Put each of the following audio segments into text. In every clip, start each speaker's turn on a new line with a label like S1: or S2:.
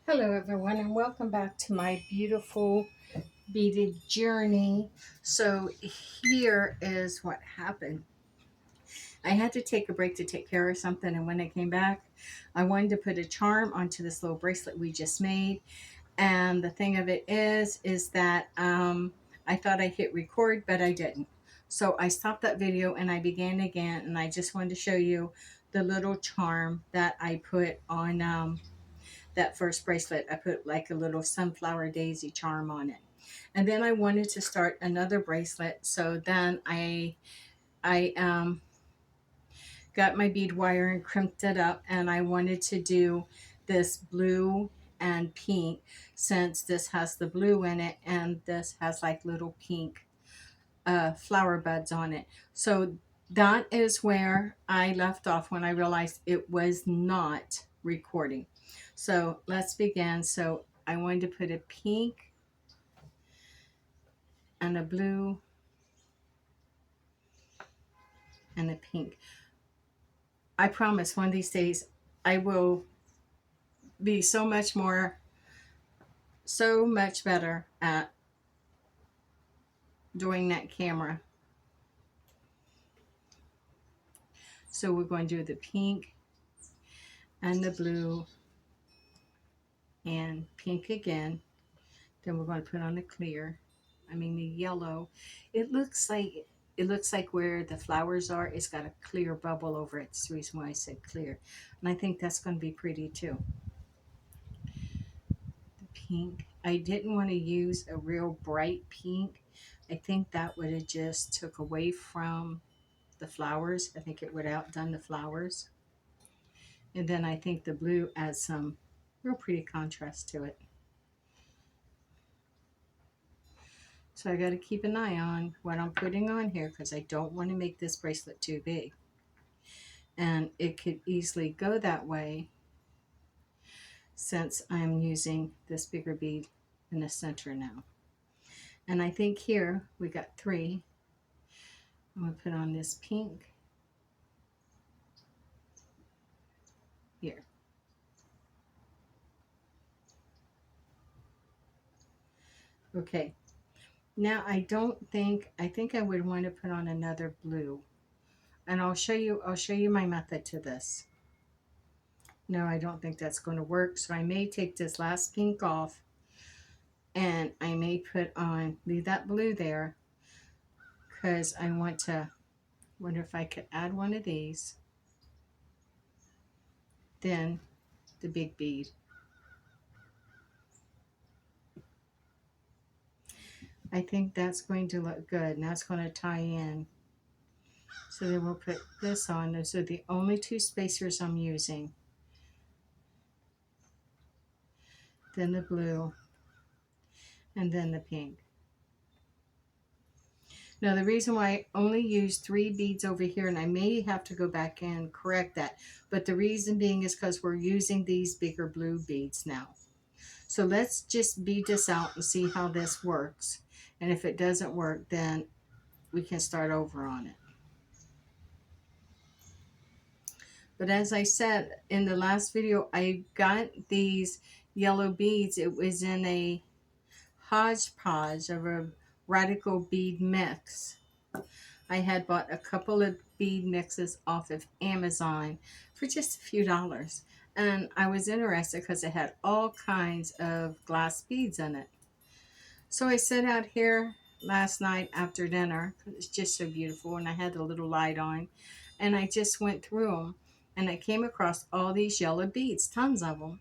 S1: Hello everyone and welcome back to my beautiful beaded journey. So here is what happened. I had to take a break to take care of something, and when I came back I wanted to put a charm onto this little bracelet we just made. And the thing of it is that I thought I hit record, but I didn't. So I stopped that video and I began again, and I just wanted to show you the little charm that I put on that first bracelet. I put like a little sunflower daisy charm on it. And then I wanted to start another bracelet. So then I got my bead wire and crimped it up, and I wanted to do this blue and pink, since this has the blue in it and this has like little pink flower buds on it. So that is where I left off when I realized it was not recording. So let's begin. So I wanted to put a pink and a blue and a pink. I promise one of these days I will be so much better at doing that camera. So we're going to do the pink and the blue and pink again. Then we're going to put on the clear. The yellow. It looks like where the flowers are, it's got a clear bubble over it. That's the reason why I said clear. And I think that's going to be pretty too. The pink. I didn't want to use a real bright pink. I think that would have just took away from the flowers. I think it would have outdone the flowers. And then I think the blue adds some real pretty contrast to it. So I got to keep an eye on what I'm putting on here, because I don't want to make this bracelet too big. And it could easily go that way since I'm using this bigger bead in the center now. And I think here we got 3. I'm going to put on this pink here. Okay. Now I think I would want to put on another blue. And I'll show you my method to this. No, I don't think that's going to work. So I may take this last pink off, and I may leave that blue there, because I wonder if I could add one of these, then the big bead. I think that's going to look good, and that's going to tie in. So then we'll put this on. Those are the only 2 spacers I'm using. Then the blue, and then the pink. Now the reason why I only use 3 beads over here, and I may have to go back and correct that, but the reason being is because we're using these bigger blue beads now. So let's just bead this out and see how this works. And if it doesn't work, then we can start over on it. But as I said in the last video, I got these yellow beads. It was in a hodgepodge of a radical bead mix. I had bought a couple of bead mixes off of Amazon for just a few dollars. And I was interested because it had all kinds of glass beads in it. So I sat out here last night after dinner, because it's just so beautiful, and I had the little light on, and I just went through them, and I came across all these yellow beads, tons of them.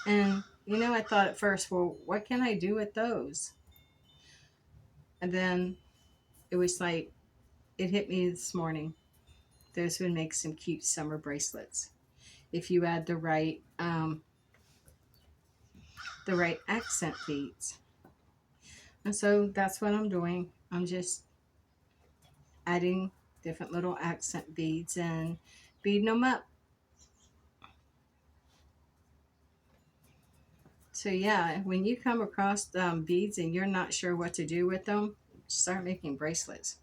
S1: And I thought at first, well, what can I do with those? And then it was like, it hit me this morning. Those would make some cute summer bracelets if you add the right accent beads. And so that's what I'm doing. I'm just adding different little accent beads and beading them up. So yeah, when you come across beads and you're not sure what to do with them, start making bracelets.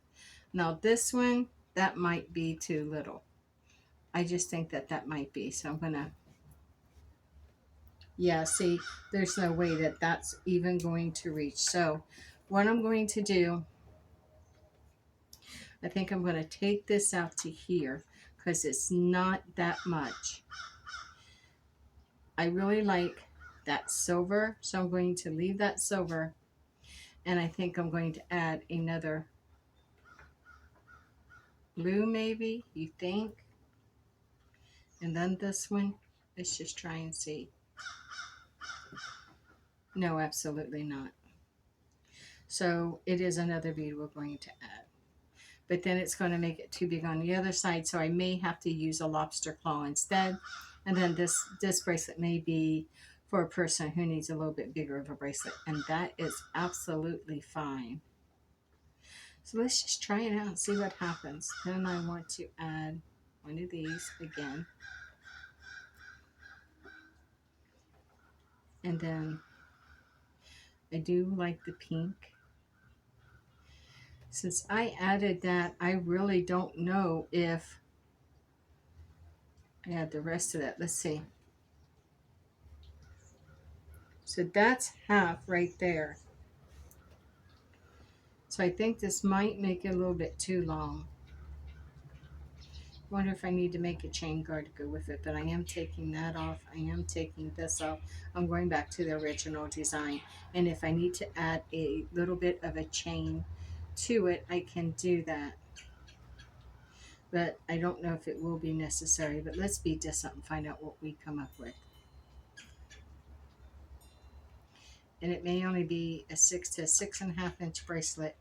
S1: Now this one, that might be too little. I just think that might be. So I'm going to Yeah, see, there's no way that that's even going to reach. So what I'm going to do, I think I'm going to take this out to here because it's not that much. I really like that silver, so I'm going to leave that silver, and I think I'm going to add another blue, maybe, you think? And then this one, let's just try and see. No, absolutely not. So it is another bead we're going to add. But then it's going to make it too big on the other side, so I may have to use a lobster claw instead. And then this bracelet may be for a person who needs a little bit bigger of a bracelet, and that is absolutely fine. So let's just try it out and see what happens. Then I want to add one of these again. And then I do like the pink. Since I added that, I really don't know if I add the rest of that. Let's see. So that's half right there. So I think this might make it a little bit too long. Wonder if I need to make a chain guard to go with it, but I am taking that off. I am taking this off. I'm going back to the original design. And if I need to add a little bit of a chain to it, I can do that. But I don't know if it will be necessary. But let's beat this up and find out what we come up with. And it may only be a 6 to 6.5 inch bracelet.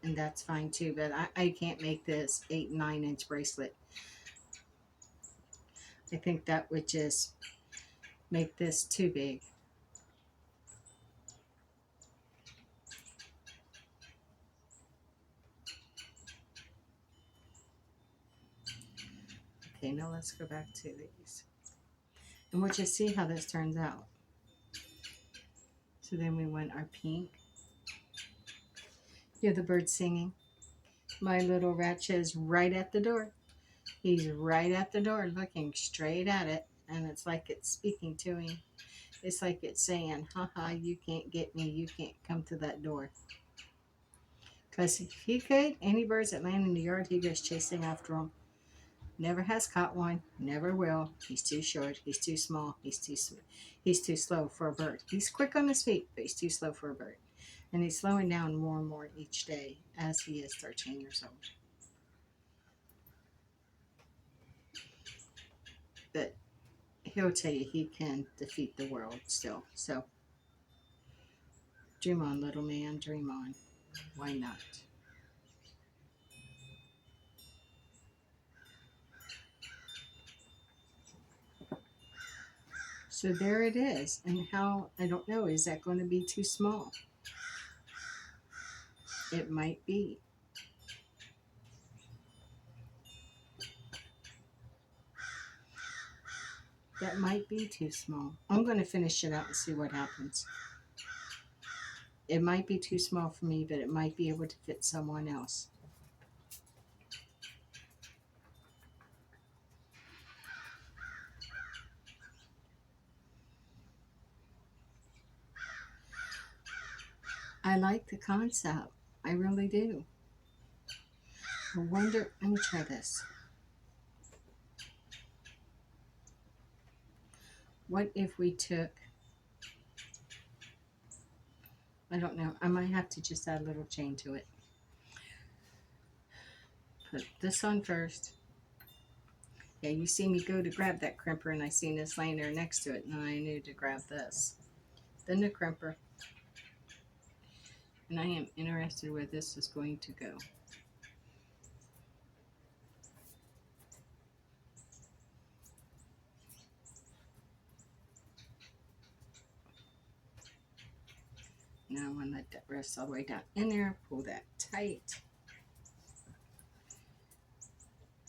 S1: And that's fine too, but I can't make this 8, 9 inch bracelet. I think that would just make this too big. Okay, now let's go back to these. And we'll just see how this turns out. So then we want our pink. Hear the bird singing. My little Ratcha is right at the door. He's right at the door looking straight at it. And it's like it's speaking to him. It's like it's saying, haha, you can't get me. You can't come to that door. Because if he could, any birds that land in the yard, he goes chasing after them. Never has caught one. Never will. He's too short. He's too small. He's too slow for a bird. He's quick on his feet, but he's too slow for a bird. And he's slowing down more and more each day as he is 13 years old. But he'll tell you he can defeat the world still. So dream on, little man. Dream on. Why not? So there it is. And how, I don't know, is that going to be too small? It might be. That might be too small. I'm going to finish it out and see what happens. It might be too small for me, but it might be able to fit someone else. I like the concept. I really do. I wonder, let me try this. What if we took, I don't know, I might have to just add a little chain to it. Put this on first. Yeah, you see me go to grab that crimper and I seen this laying there next to it and I knew to grab this. Then the crimper. And I am interested where this is going to go. Now I'm going to let that rest all the way down in there. Pull that tight.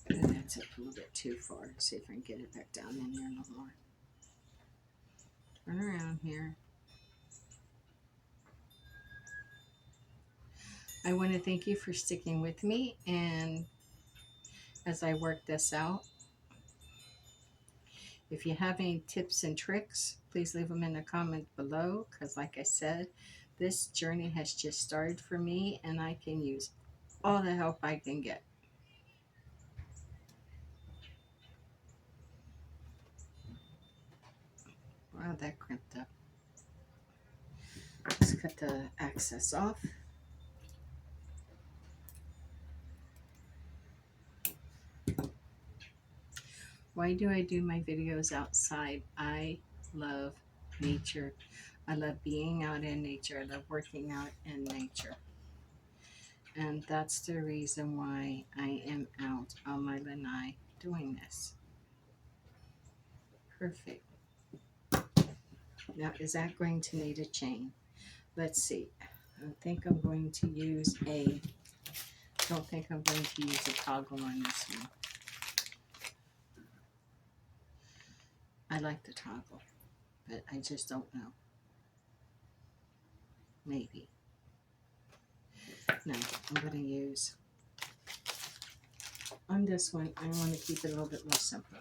S1: And that's up a little bit too far. Let's see if I can get it back down in there a little more. Turn around here. I want to thank you for sticking with me and as I work this out. If you have any tips and tricks, please leave them in the comments below, because like I said, this journey has just started for me and I can use all the help I can get. Wow, that crimped up. Let's cut the excess off. Why do I do my videos outside? I love nature. I love being out in nature. I love working out in nature. And that's the reason why I am out on my lanai doing this. Perfect. Now, is that going to need a chain? Let's see. I think I'm going to use a, don't think I'm going to use a toggle on this one. I like the toggle, but I just don't know. Maybe. No, I'm going to use, on this one, I want to keep it a little bit more simple.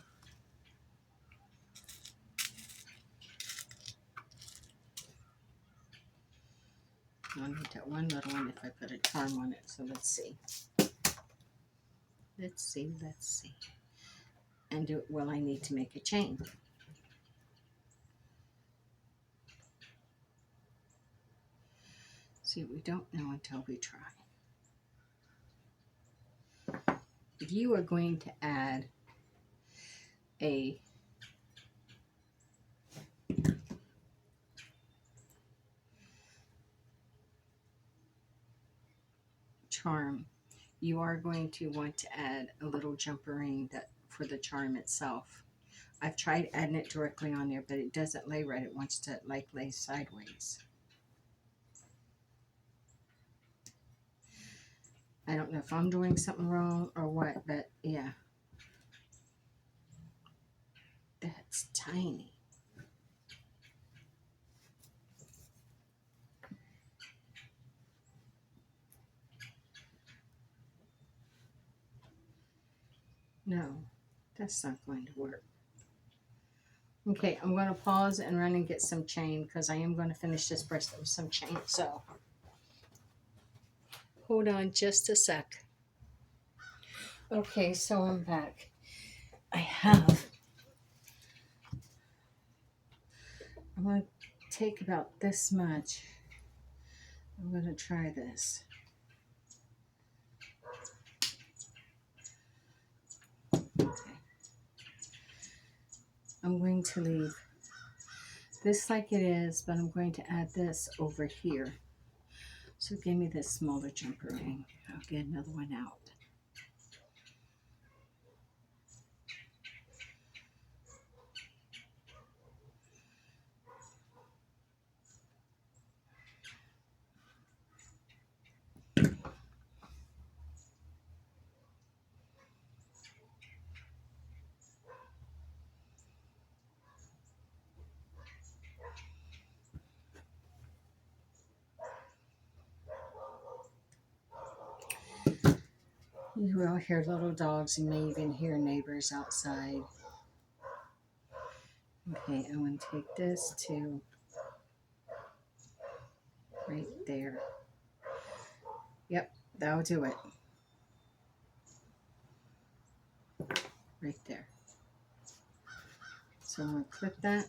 S1: I'll need that one little one if I put a charm on it, so let's see. Let's see, let's see. And will I need to make a chain? See, we don't know until we try. If you are going to add a charm, you are going to want to add a little jumper ring that for the charm itself. I've tried adding it directly on there, but it doesn't lay right. It wants to like lay sideways. I don't know if I'm doing something wrong or what, but yeah. That's tiny. No, that's not going to work. Okay, I'm going to pause and run and get some chain because I am going to finish this bracelet with some chain. So hold on just a sec. Okay, so I'm back. I'm going to take about this much. I'm going to try this. Okay. I'm going to leave this like it is, but I'm going to add this over here. So give me this smaller jumper ring. I'll get another one out. You will hear little dogs. You may even hear neighbors outside. Okay, I'm going to take this to right there. Yep, that'll do it. Right there. So I'm going to clip that.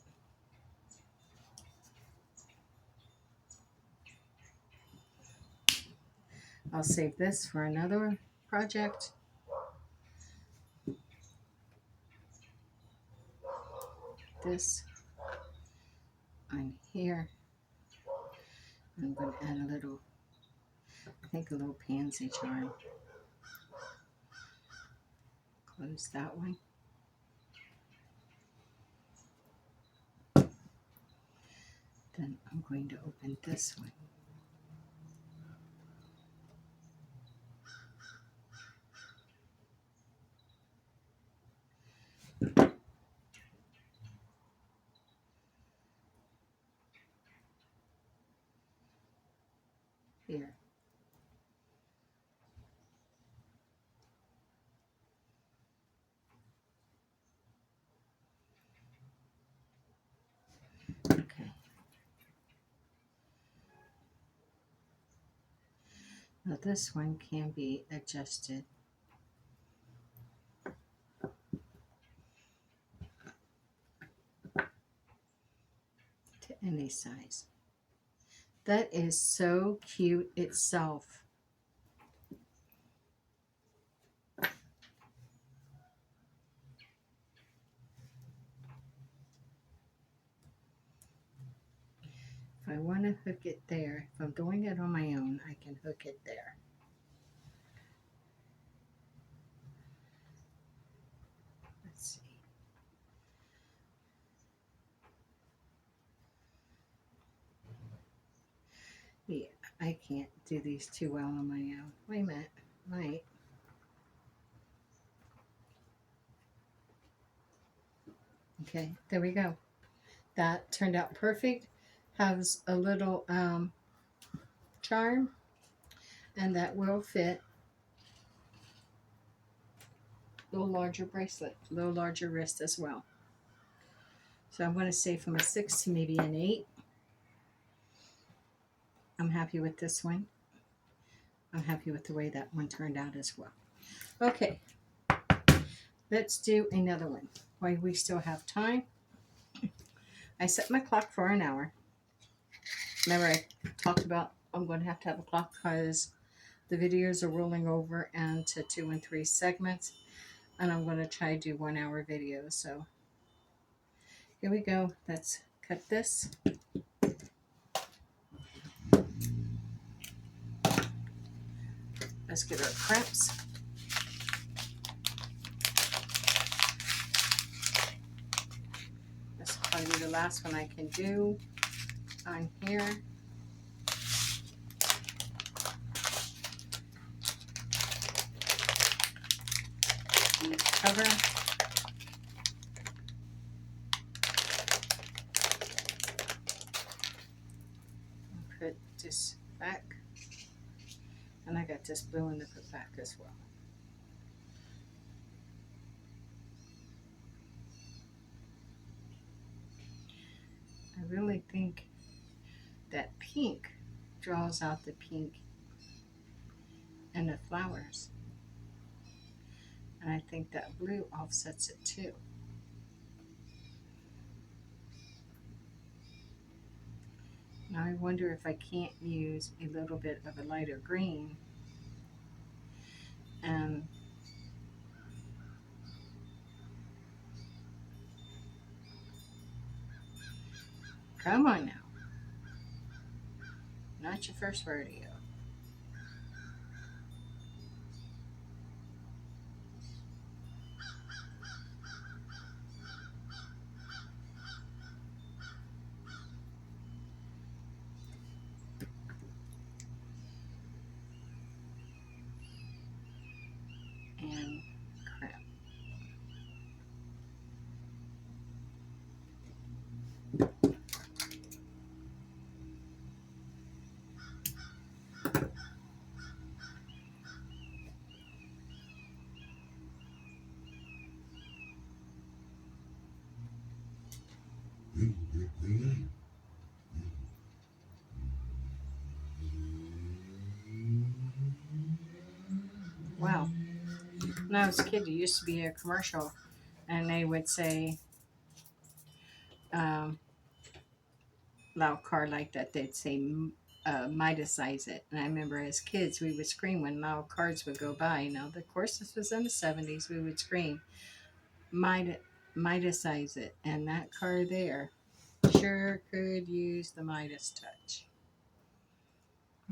S1: I'll save this for another project. This on here. I'm going to add a little, I think a little pansy charm. Close that one. Then I'm going to open this one. Here. Now this one can be adjusted to any size. That is so cute itself. If I want to hook it there, if I'm doing it on my own, I can hook it there. Let's see. Yeah, I can't do these too well on my own. Wait a minute. Right. Okay, there we go. That turned out perfect. Has a little charm, and that will fit a little larger bracelet, a little larger wrist as well. So I'm going to say from a 6 to maybe an 8. I'm happy with this one. I'm happy with the way that one turned out as well. Okay, let's do another one while we still have time. I set my clock for an hour. Remember I talked about I'm going to have a clock because the videos are rolling over into 2 and 3 segments, and I'm going to try to do 1 hour videos. So here we go. Let's cut this. Let's get our crimps. This will probably be the last one I can do on here. The cover. Put this back. And I got this blue in the put back as well. I really think that pink draws out the pink and the flowers. And I think that blue offsets it too. Now I wonder if I can't use a little bit of a lighter green and come on now. Not your first rodeo. And crap. Wow. When I was a kid, there used to be a commercial, and they would say, um, loud car like that, they'd say, Midasize it. And I remember as kids, we would scream when loud cars would go by. Now, of course, this was in the 70s. We would scream, Midasize it. And that car there sure could use the Midas touch.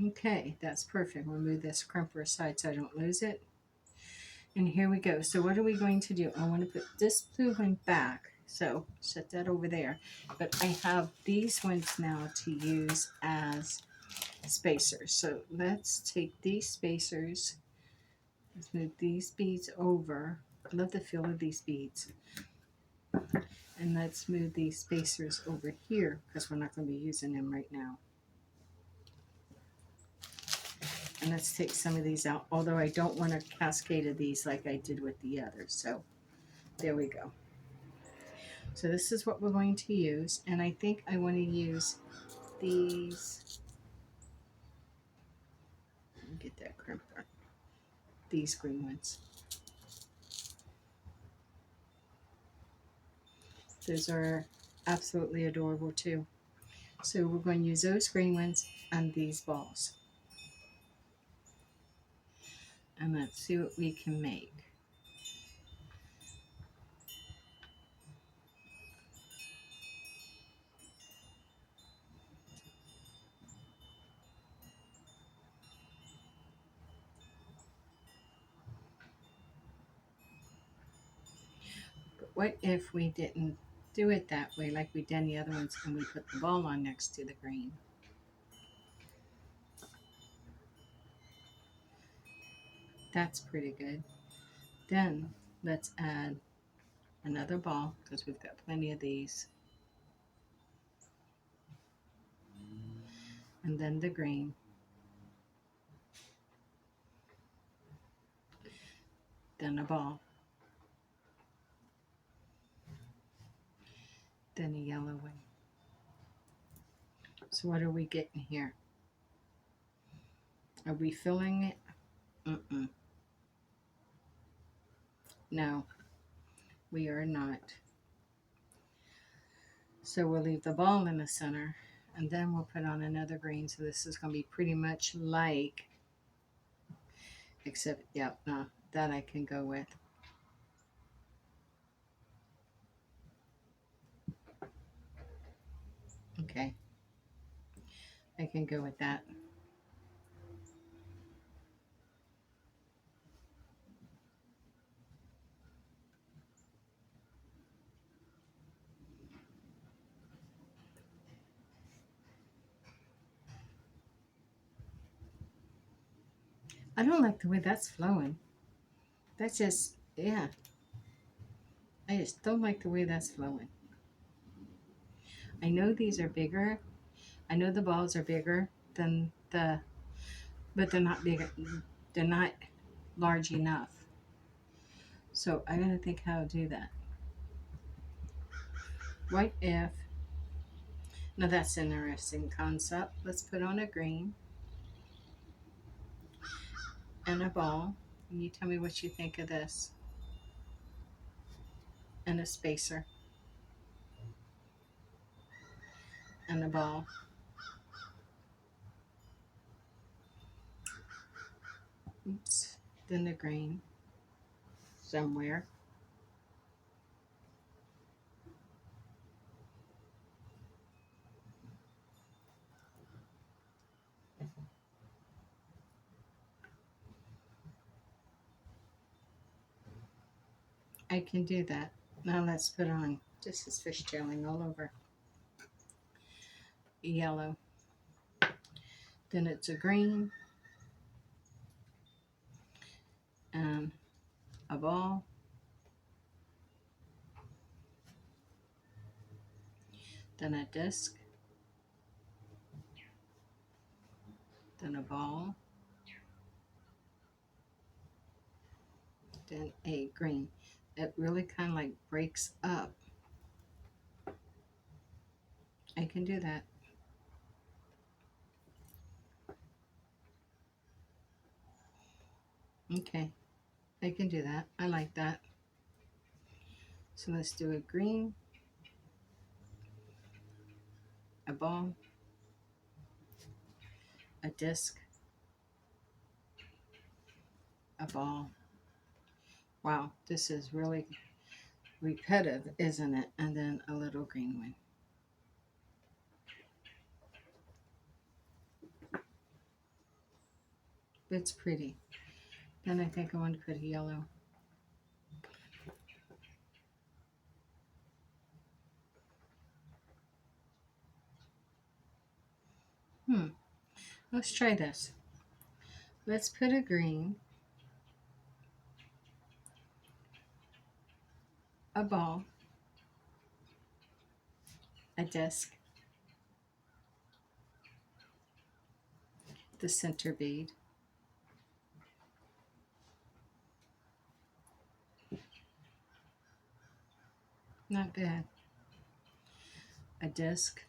S1: Okay, that's perfect. We'll move this crimper aside so I don't lose it. And here we go. So what are we going to do? I want to put this blue one back. So set that over there. But I have these ones now to use as spacers. So let's take these spacers. Let's move these beads over. I love the feel of these beads. And let's move these spacers over here because we're not going to be using them right now. And let's take some of these out, although I don't want a cascade of these like I did with the others. So there we go. So this is what we're going to use. And I think I want to use these. get that crimper. These green ones. Those are absolutely adorable too. So we're going to use those green ones and these balls. And let's see what we can make. But what if we didn't do it that way like we done the other ones and we put the ball on next to the green? That's pretty good. Then let's add another ball because we've got plenty of these. And then the green. Then a ball. Then a yellow one. So what are we getting here? Are we filling it? Mm-mm. No, we are not. So we'll leave the ball in the center and then we'll put on another green. So this is going to be pretty much like, except, yeah, no, that I can go with. Okay, I can go with that. I don't like the way that's flowing. That's just, yeah. I just don't like the way that's flowing. I know these are bigger. I know the balls are bigger than the, but they're not big. They're not large enough. So I gotta think how to do that. What if, now that's an interesting concept. Let's put on a green and a ball. And you tell me what you think of this. And a spacer. And a ball. Oops. Then the green. Somewhere. I can do that. Now let's put on, this is fishtailing all over. Yellow. Then it's a green. And a ball. Then a disc. Then a ball. Then a green. It really kind of like breaks up. I can do that. Okay, I can do that. I like that. So let's do a green, a ball, a disc, a ball. Wow, this is really repetitive, isn't it? And then a little green one. It's pretty. Then I think I want to put a yellow. Let's try this. Let's put a green, a ball, a disc, the center bead, not bad, a disc,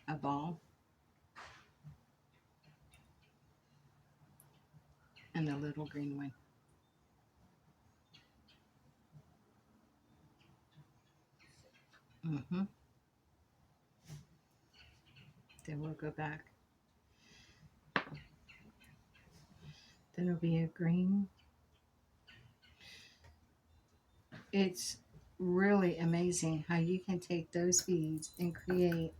S1: a ball, and a little green one. Mm-hmm. Then we'll go back. Then it'll be a green. It's really amazing how you can take those beads and create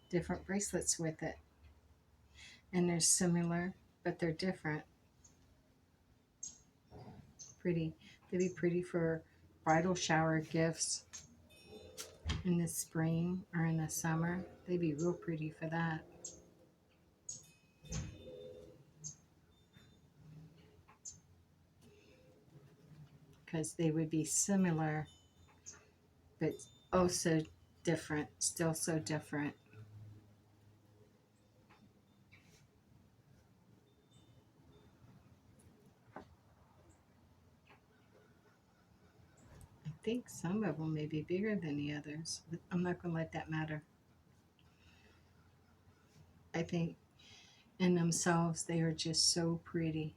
S1: different bracelets with it. And they're similar, but they're different. Pretty. They'd be pretty for bridal shower gifts in the spring or in the summer. They'd be real pretty for that. Because they would be similar, but oh so different. Still so different. I think some of them may be bigger than the others, but I'm not going to let that matter. I think in themselves they are just so pretty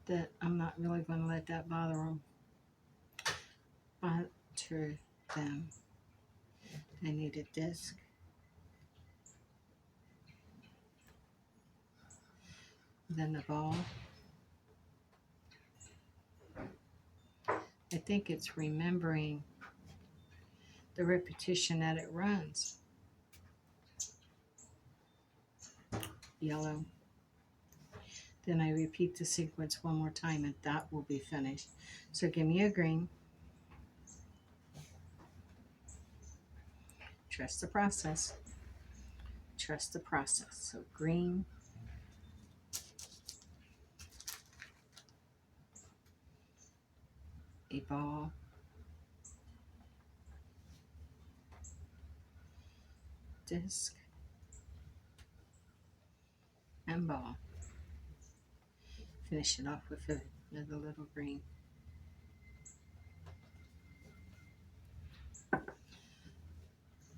S1: that I'm not really going to let that bother them. I need a disc. Then the ball. I think it's remembering the repetition that it runs. Yellow. Then I repeat the sequence one more time and that will be finished. So give me a green. Trust the process. Trust the process. So green. A ball. Disc. And ball. Finish it off with another little green.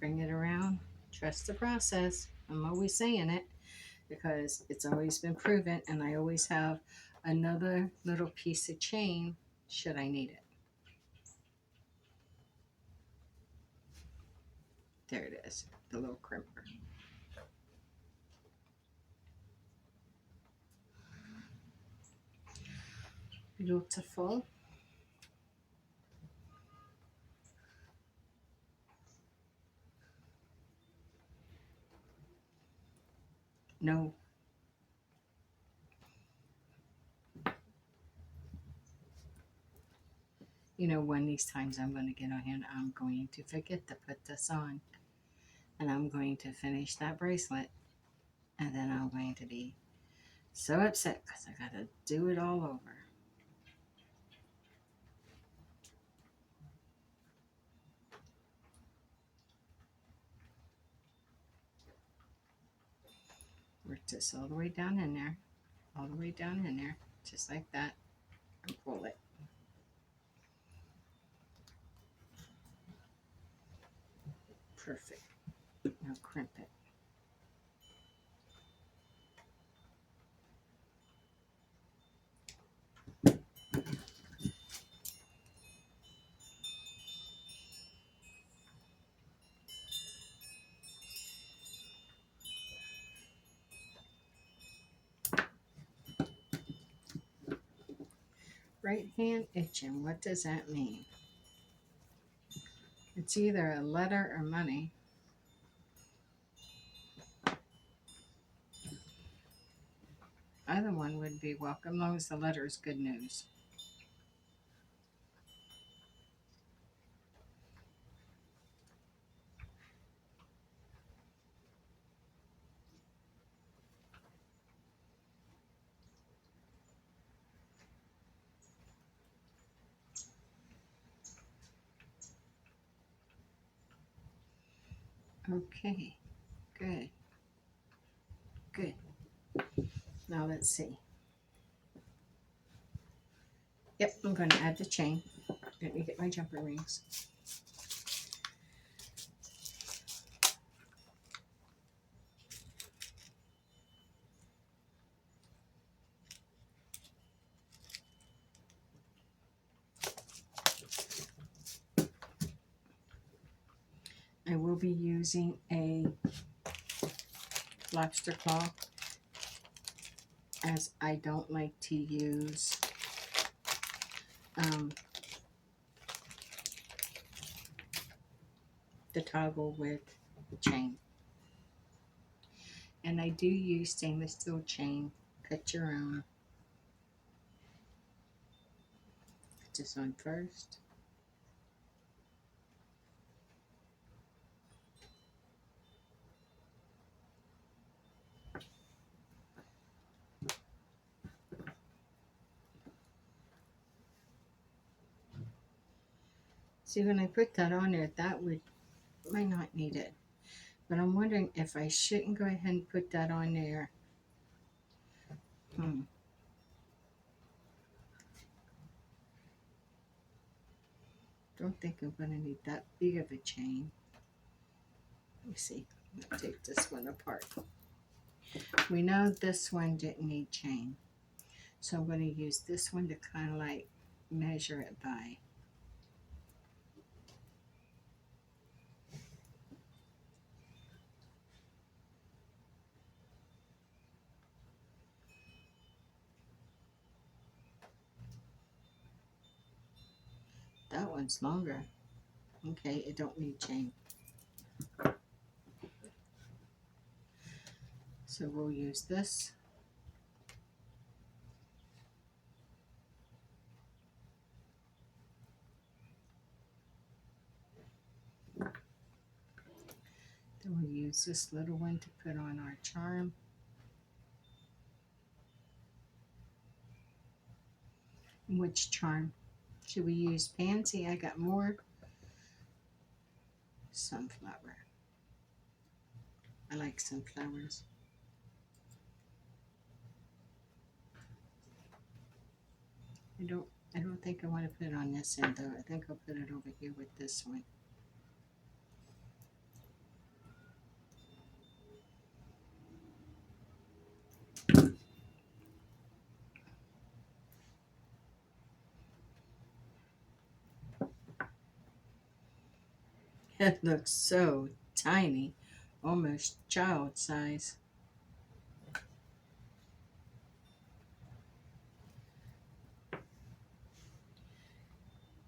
S1: Bring it around. Trust the process. I'm always saying it because it's always been proven, and I always have another little piece of chain should I need it. There it is, the little crimper. Beautiful. No. You know, one of these times I'm going to get on here and I'm going to forget to put this on. And I'm going to finish that bracelet. And then I'm going to be so upset because I got to do it all over. Work this all the way down in there. All the way down in there. Just like that. And pull it. Perfect. Now crimp it. Right hand itching. What does that mean? It's either a letter or money. Either one would be welcome, as long as the letter is good news. Okay, good. Good. Now let's see. Yep, I'm going to add the chain. Let me get my jumper rings. be using a lobster claw, as I don't like to use the toggle with the chain. And I do use stainless steel chain. Cut your own. Put this on first. See, when I put that on there, that might not need it. But I'm wondering if I shouldn't go ahead and put that on there. Don't think I'm going to need that big of a chain. Let me see. I'm going to take this one apart. We know this one didn't need chain. So I'm going to use this one to kind of like measure it by. That one's longer. Okay, it don't need chain. So we'll use this. Then we'll use this little one to put on our charm. Which charm? Should we use pansy? I got more. Sunflower. I like sunflowers. I don't think I want to put it on this end though. I think I'll put it over here with this one. It looks so tiny, almost child size.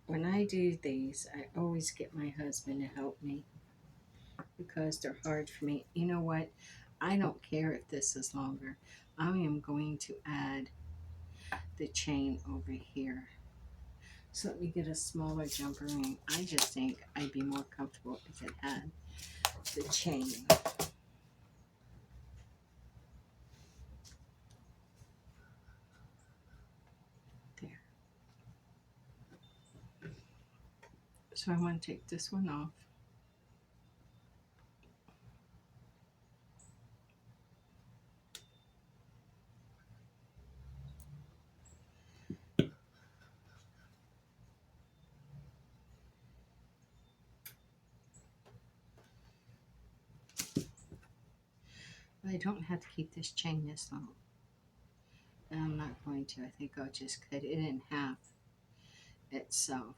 S1: When I do these, I always get my husband to help me because they're hard for me. You know what? I don't care if this is longer. I am going to add the chain over here. So let me get a smaller jumper ring. I just think I'd be more comfortable if it had the chain. There. So I want to take this one off. I don't have to keep this chain this long. And I'm not going to. I think I'll just cut it in half itself.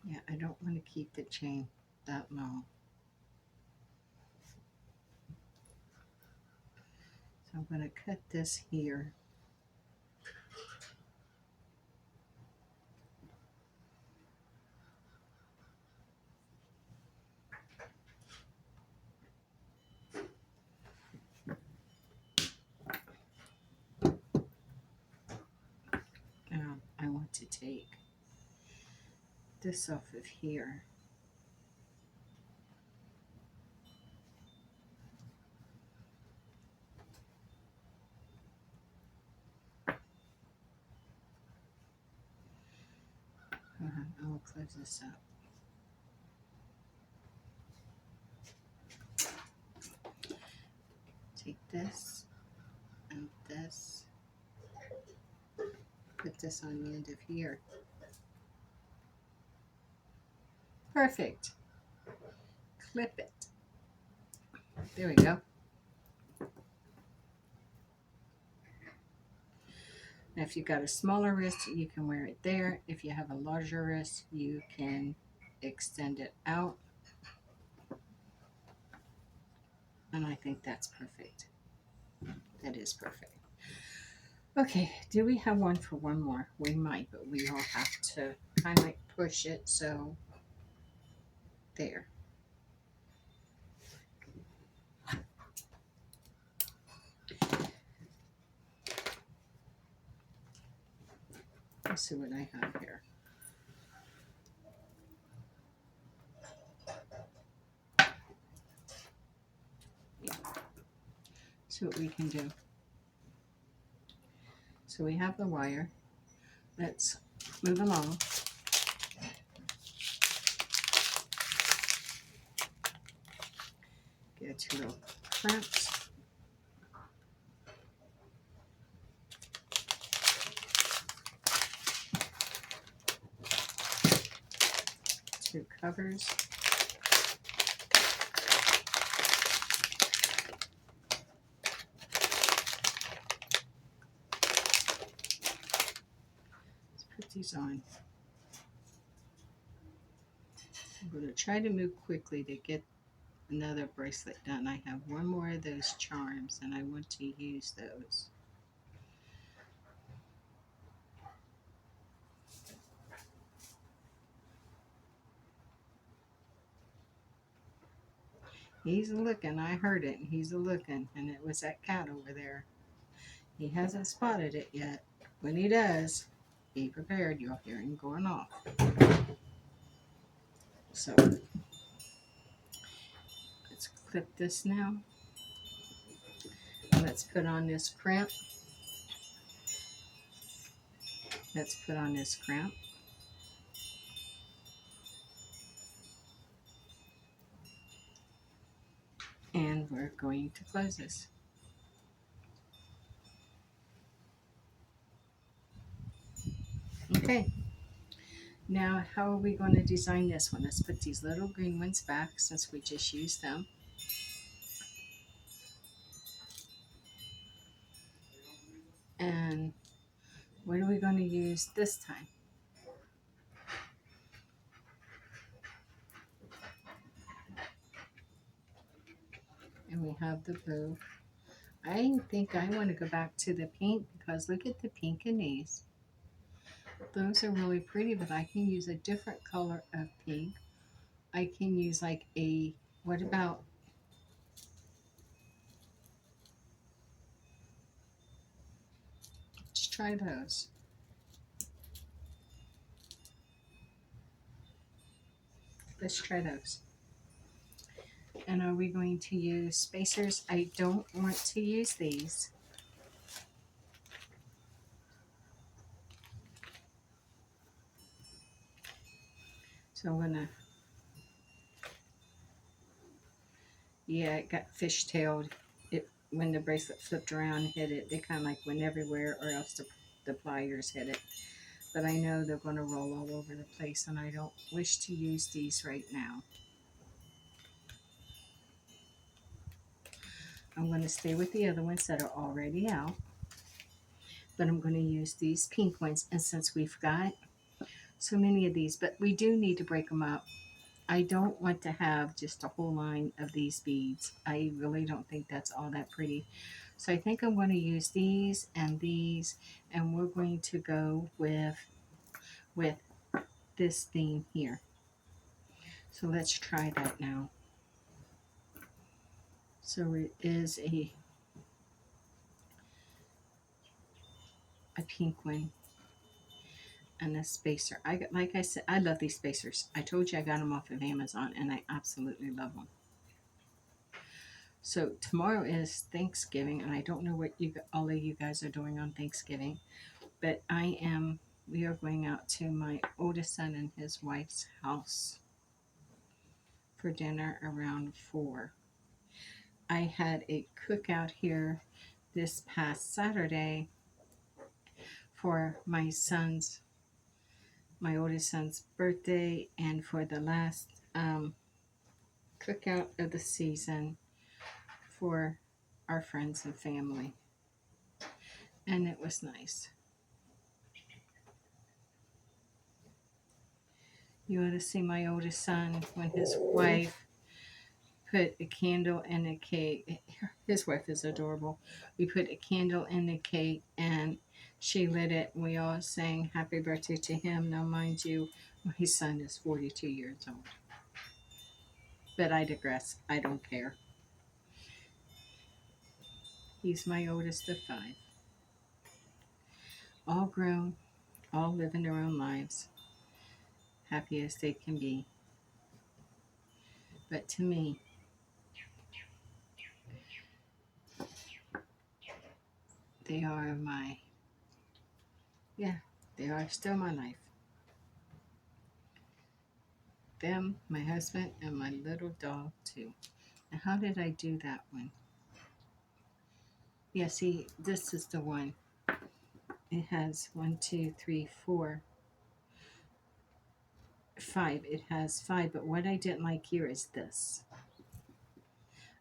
S1: Yeah, I don't want to keep the chain that long. So I'm going to cut this here. Now I want to take this off of here. I will close this up. Take this and this. Put this on the end of here. Perfect. Clip it. There we go. Now, if you've got a smaller wrist, you can wear it there. If you have a larger wrist, you can extend it out. And I think that's perfect. That is perfect. Okay, do we have one for one more? We might, but we all have to kind of like push it so there. Let's see what I have here. Yeah. See what we can do. So we have the wire. Let's move along. Get 2 little clamps. 2 covers. Let's put these on. I'm going to try to move quickly to get another bracelet done. I have one more of those charms and I want to use those. He's looking. I heard it. He's looking, and it was that cat over there. He hasn't spotted it yet. When he does, be prepared. You'll hear him going off. So let's clip this now. Let's put on this crimp. Let's put on this crimp. And we're going to close this. Okay. Now, how are we going to design this one? Let's put these little green ones back since we just used them. And what are we going to use this time? And we have the blue. I think I want to go back to the pink because look at the pink in these. Those are really pretty, but I can use a different color of pink. I can use like a, what about, let's try those. Let's try those. And are we going to use spacers? I don't want to use these. So I'm gonna, yeah, it got fishtailed. It, when the bracelet flipped around and hit it, they kind of like went everywhere, or else the pliers hit it. But I know they're gonna roll all over the place, and I don't wish to use these right now. I'm going to stay with the other ones that are already out, but I'm going to use these pink ones. And since we've got so many of these, but we do need to break them up. I don't want to have just a whole line of these beads. I really don't think that's all that pretty. So I think I'm going to use these, and we're going to go with this theme here. So let's try that now. So it is a pink one and a spacer. Like I said, I love these spacers. I told you I got them off of Amazon, and I absolutely love them. So tomorrow is Thanksgiving, and I don't know what all of you guys are doing on Thanksgiving, but we are going out to my oldest son and his wife's house for dinner around 4. I had a cookout here this past Saturday for my oldest son's birthday, and for the last cookout of the season, for our friends and family. And it was nice. You ought to see my oldest son when his wife put a candle in a cake. His wife is adorable. We put a candle in the cake and she lit it. We all sang happy birthday to him. Now, mind you, my son is 42 years old. But I digress. I don't care. He's my oldest of 5. All grown, all living their own lives, happy as they can be. But to me, they are they are still my life. Them, my husband, and my little dog, too. And how did I do that one? Yeah, see, this is the one. It has 1, 2, 3, 4, 5. It has 5, but what I didn't like here is this.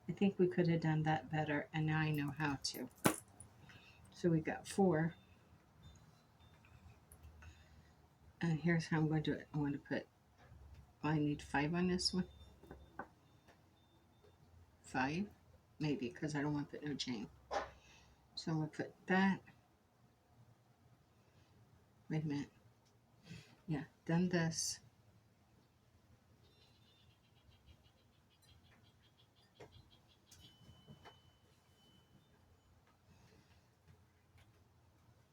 S1: I think we could have done that better, and now I know how to. So we got 4. And here's how I'm going to do it. I'm going to put, I need 5 on this one. 5, maybe, because I don't want to put no chain. So I'm going to put that. Wait a minute. Yeah, then this.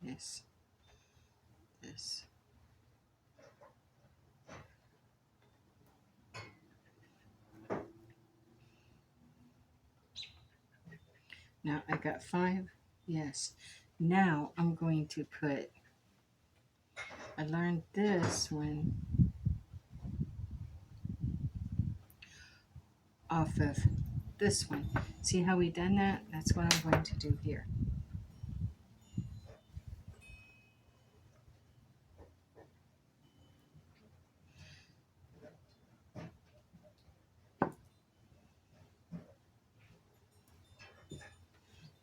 S1: This. This. Now I got 5. Yes. Now I'm going to put, I learned this one off of this one. See how we done that? That's what I'm going to do here.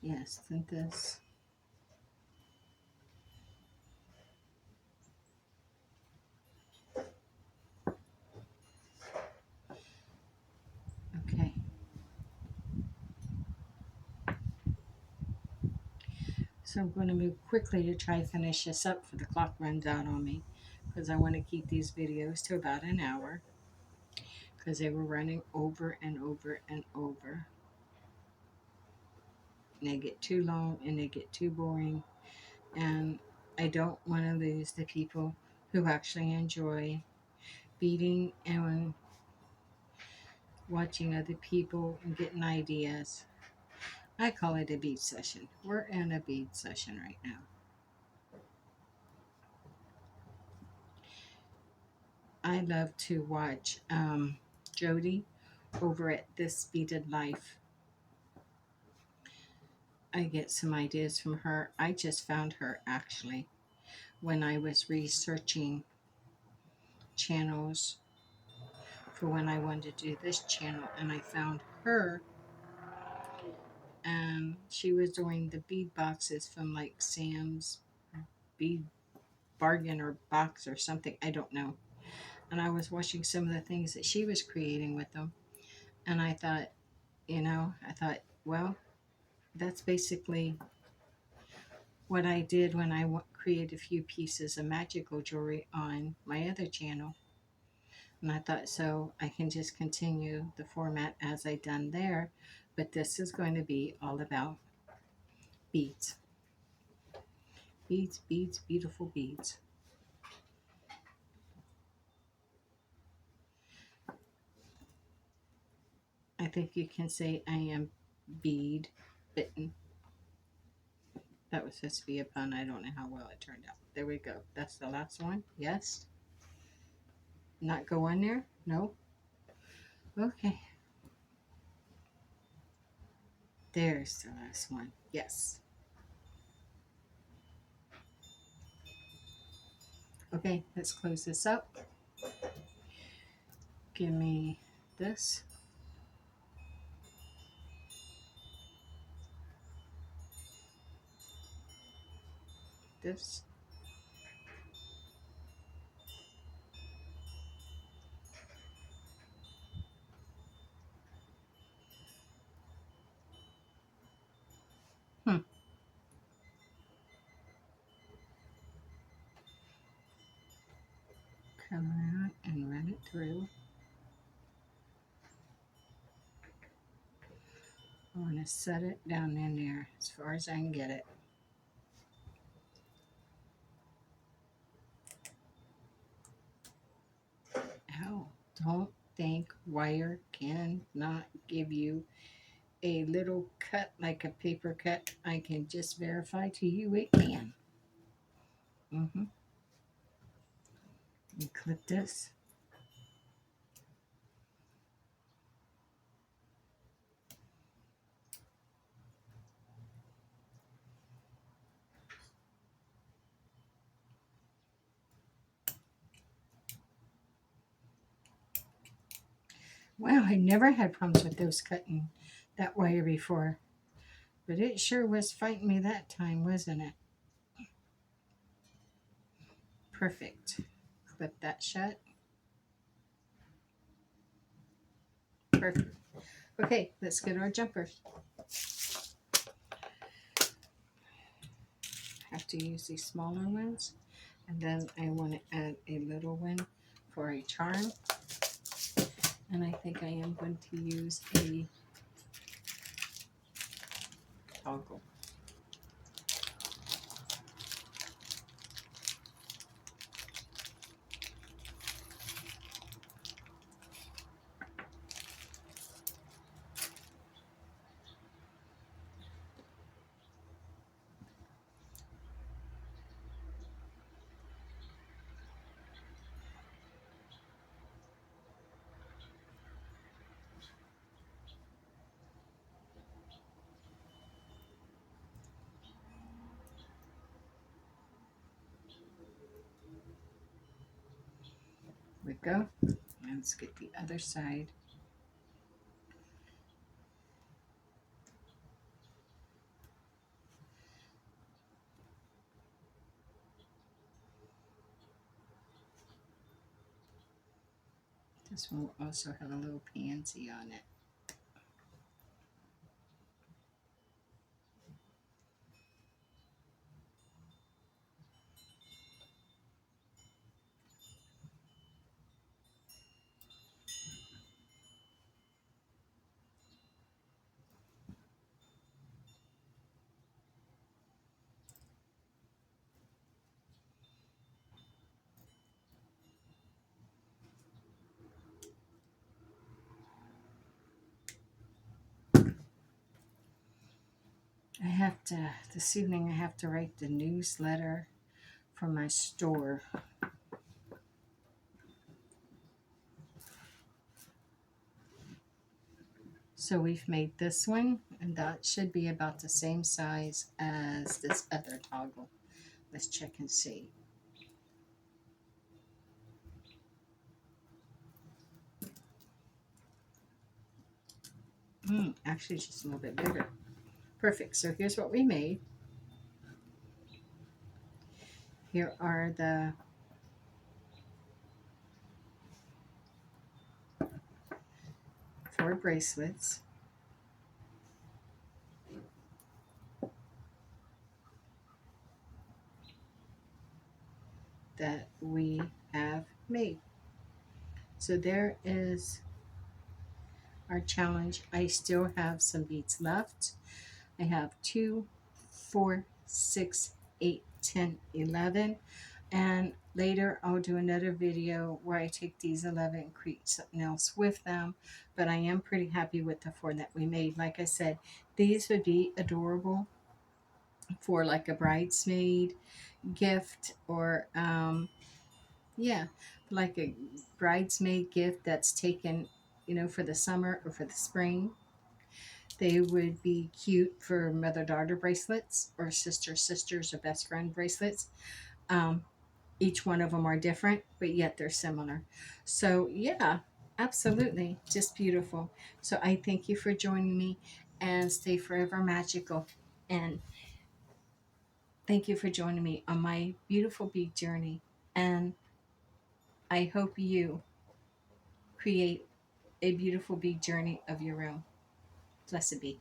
S1: Yes, then this. Okay. So I'm going to move quickly to try to finish this up before the clock runs out on me, because I want to keep these videos to about an hour, because they were running over and over and over. And they get too long and they get too boring. And I don't want to lose the people who actually enjoy beading and watching other people and getting ideas. I call it a bead session. We're in a bead session right now. I love to watch Jody over at This Beaded Life. I get some ideas from her. I just found her actually when I was researching channels for when I wanted to do this channel, and I found her, and she was doing the bead boxes from like Sam's Bead Bargain or Box or something, I don't know. And I was watching some of the things that she was creating with them, and I thought, well, that's basically what I did when I created a few pieces of magical jewelry on my other channel. And I thought, so I can just continue the format as I done there, but this is going to be all about beads. Beads, beads, beautiful beads. I think you can say I am bead bitten. That was supposed to be a pun. I don't know how well it turned out. There we go. That's the last one. Yes. Not go on there? No. Okay. There's the last one. Yes. Okay, let's close this up. Give me this. this. Hmm. Come around and run it through. I want to set it down in there as far as I can get it. Oh, don't think wire cannot give you a little cut like a paper cut. I can just verify to you it can. Mm-hmm. You clip this. Wow, I never had problems with those cutting that wire before. But it sure was fighting me that time, wasn't it? Perfect. Clip that shut. Perfect. Okay, let's get our jumpers. Have to use these smaller ones. And then I want to add a little one for a charm. And I think I am going to use a toggle. We go. Let's get the other side. This one will also have a little pansy on it. I have to, this evening, I have to write the newsletter for my store. So we've made this one, and that should be about the same size as this other toggle. Let's check and see. Actually, it's just a little bit bigger. Perfect. So here's what we made. Here are the four bracelets. That we have made. So there is our challenge. I still have some beads left. I have 2, 4, 6, 8, 10, 11. And later I'll do another video where I take these 11 and create something else with them. But I am pretty happy with the 4 that we made. Like I said, these would be adorable for like a bridesmaid gift, or yeah, like a bridesmaid gift that's taken, for the summer or for the spring. They would be cute for mother-daughter bracelets, or sister-sisters, or best friend bracelets. Um, each one of them are different, but yet they're similar. So yeah, absolutely, just beautiful. So I thank you for joining me, and stay forever magical. And Thank you for joining me on my beautiful bead journey. And I hope you create a beautiful bead journey of your own. Blessed be.